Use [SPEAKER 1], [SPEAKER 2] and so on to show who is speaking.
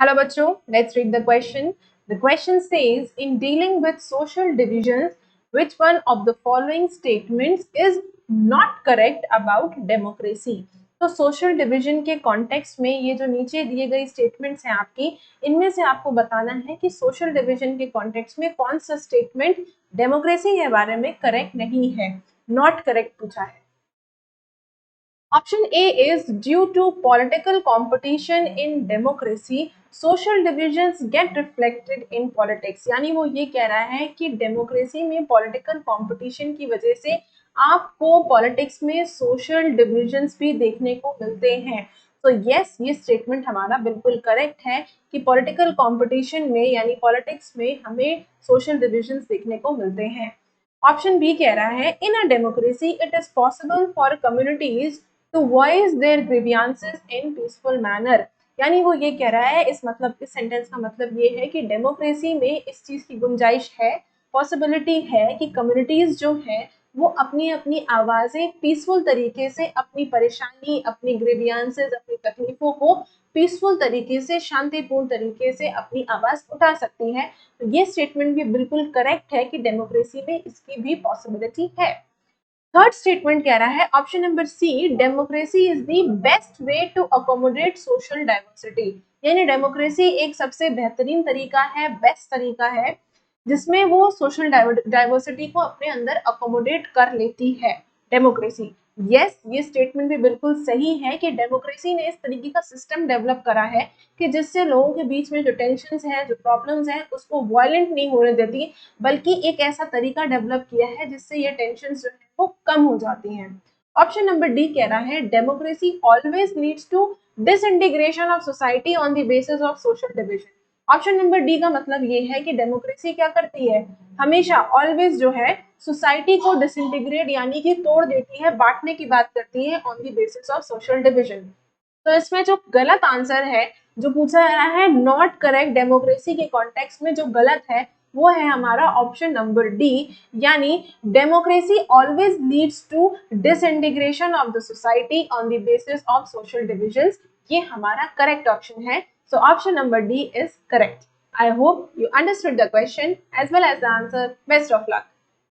[SPEAKER 1] Hello bachcho, let's read the question. The question says, in dealing with social divisions, which one of the following statements is not correct about democracy? तो social division के context में ये जो नीचे दिए गई statements हैं आपकी, इनमें से आपको बताना है कि सोशल डिवीजन के कॉन्टेक्स्ट में कौन सा स्टेटमेंट डेमोक्रेसी के बारे में करेक्ट नहीं है, नॉट करेक्ट पूछा है। Option A is due to political competition in democracy, social divisions get reflected in politics. यानी वो ये कह रहा है कि डेमोक्रेसी में पॉलिटिकल कंपटीशन की वजह से आपको पॉलिटिक्स में सोशल डिविजन्स भी देखने को मिलते हैं। तो यस, ये स्टेटमेंट हमारा बिल्कुल करेक्ट है कि पॉलिटिकल कंपटीशन में यानी पॉलिटिक्स में हमें सोशल डिविजन्स देखने को मिलते हैं। ऑप्शन बी कह रहा है in a democracy it is possible for communities to voice their grievances in peaceful manner. यानी वो ये कह रहा है, इस सेंटेंस का मतलब ये है कि डेमोक्रेसी में इस चीज की गुंजाइश है, पॉसिबिलिटी है कि कम्युनिटीज जो है वो अपनी अपनी आवाजें पीसफुल तरीके से अपनी परेशानी, अपनी ग्रीवियंसेस, अपनी तकलीफों को पीसफुल तरीके से, शांतिपूर्ण तरीके से अपनी आवाज उठा सकती है। तो ये स्टेटमेंट भी बिल्कुल करेक्ट है कि डेमोक्रेसी में इसकी भी पॉसिबिलिटी है। थर्ड स्टेटमेंट कह रहा है option number C, democracy is the best way to accommodate social diversity. यानी डेमोक्रेसी एक सबसे बेहतरीन तरीका है, बेस्ट तरीका है जिसमें वो सोशल डाइवर्सिटी को अपने अंदर अकोमोडेट कर लेती है डेमोक्रेसी। यस, ये स्टेटमेंट भी बिल्कुल सही है कि डेमोक्रेसी ने इस तरीके का सिस्टम डेवलप करा है कि जिससे लोगों के बीच में जो टेंशन है, जो प्रॉब्लम्स हैं, उसको वायलेंट नहीं होने देती, बल्कि एक ऐसा तरीका डेवलप किया है जिससे ये टेंशन जो है वो कम हो जाती हैं। ऑप्शन नंबर डी कह रहा है democracy always leads to disintegration of society on the basis of social division. Option number D का मतलब ये है कि डेमोक्रेसी क्या करती है, हमेशा ऑलवेज जो है सोसाइटी को डिसइंटीग्रेट यानी कि तोड़ देती है, बांटने की बात करती है on the basis of social division. तो इसमें जो गलत आंसर है, जो पूछा जा रहा है नॉट करेक्ट डेमोक्रेसी के कॉन्टेक्स्ट में, जो गलत है वो है हमारा ऑप्शन नंबर डी, यानी democracy always leads to disintegration of the society on the basis of social divisions. ये हमारा करेक्ट ऑप्शन है। So option number D is correct. I hope you understood the question as well as the answer. Best of luck.